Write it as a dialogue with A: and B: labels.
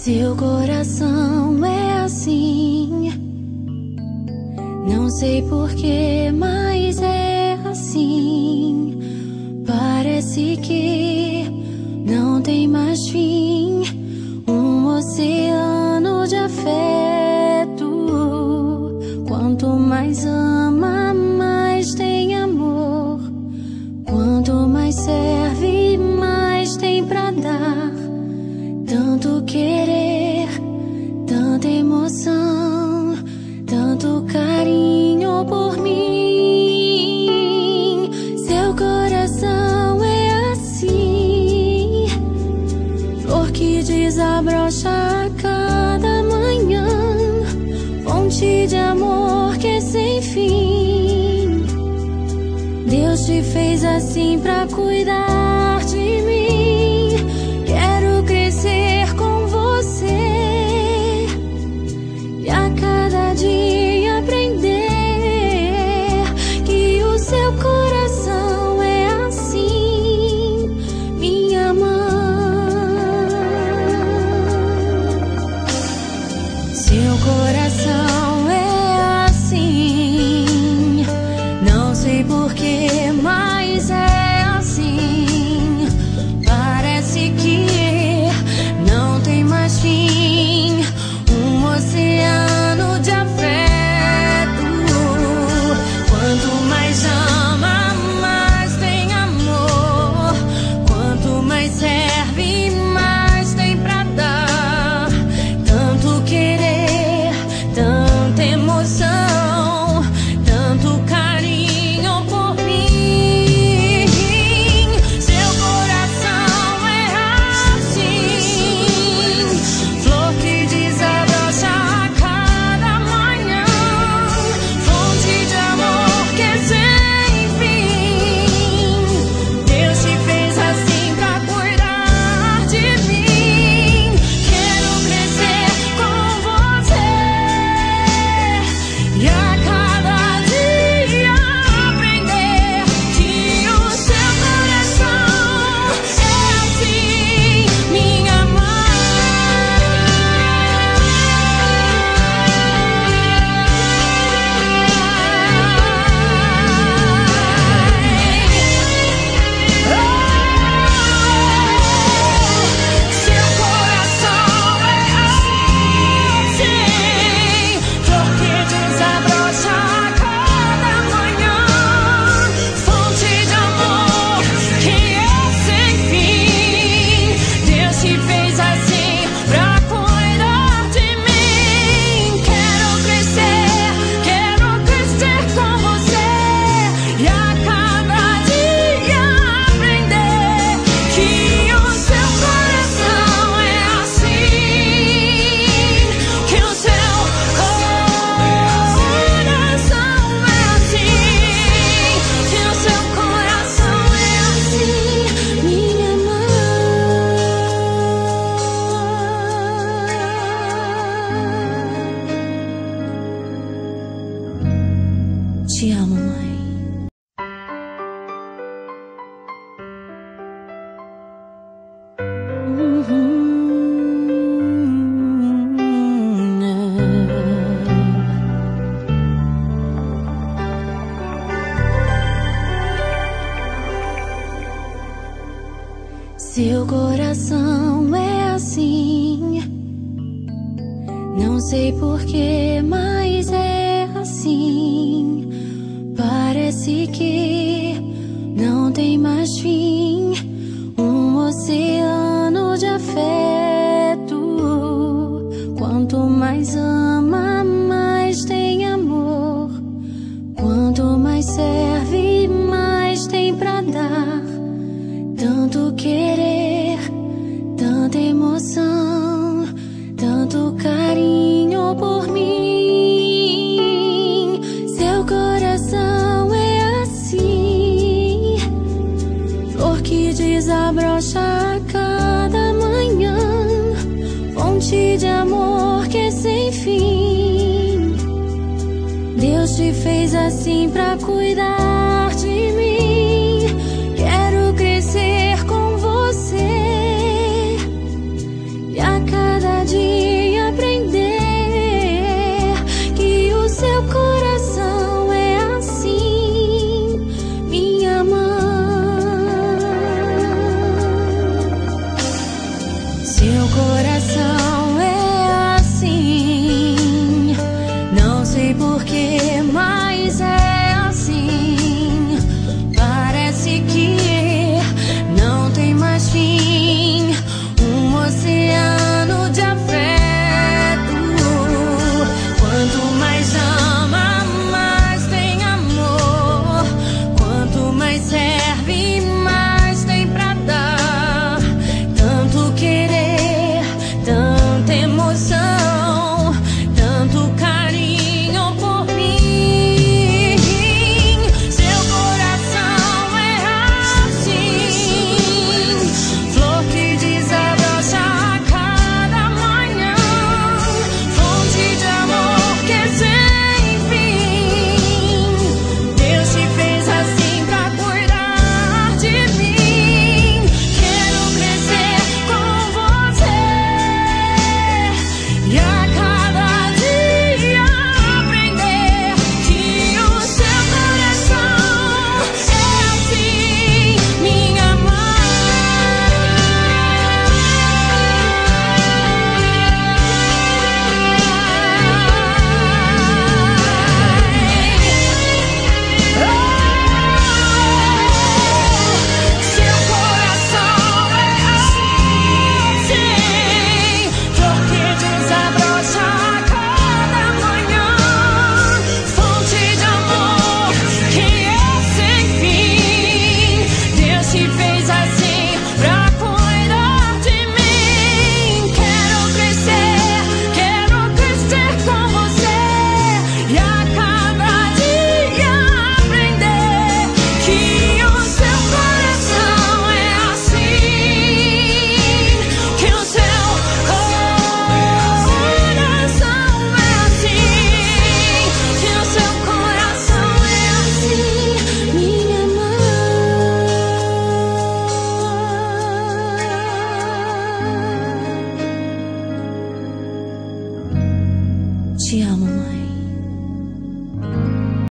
A: Seu coração é assim, não sei porquê, mas é assim. Parece que não tem mais fim, um oceano de afeto. Quanto mais ama, mais tem amor. Quanto mais serve, mais tem pra dar. Tanto querer, tanta emoção, tanto carinho por mim. Seu coração é assim, flor que desabrocha a cada manhã, fonte de amor que é sem fim. Deus te fez assim pra cuidar de mim. Quero crescer com você e a cada dia aprender que o seu coração é assim, minha mãe. Seu coração é assim, não sei porquê, mas é assim. Parece que não tem mais fim, um oceano de afeto. Quanto mais ama, mais tem amor. Quanto mais serve, mais tem pra dar. Tanto querer, tanta emoção, tanto carinho por mim. Seu coração é assim, flor que desabrocha a cada manhã, fonte de amor que é sem fim. Deus te fez assim pra cuidar de mim. Quero crescer com você e a cada dia aprender que o seu coração é assim, minha Seu coração é assim, flor que desabrocha a cada manhã, fonte de amor que é sem fim. Deus te fez assim pra cuidar de mim. Quero crescer com você e a cada dia aprender que o seu coração é assim, que o seu coração é assim, que o seu coração é assim, minha mãe. Te amo, mãe. Seu coração é assim, não sei porquê, mas é assim. Parece que não tem mais fim, um oceano de afeto. Quanto mais ama, mais tem amor. Quanto mais serve, mais tem pra dar. Tanto querer, tanta emoção, tanto carinho por mim. Seu coração é assim, flor que desabrocha a cada manhã, fonte de amor que é sem fim. Deus te fez assim pra cuidar de mim.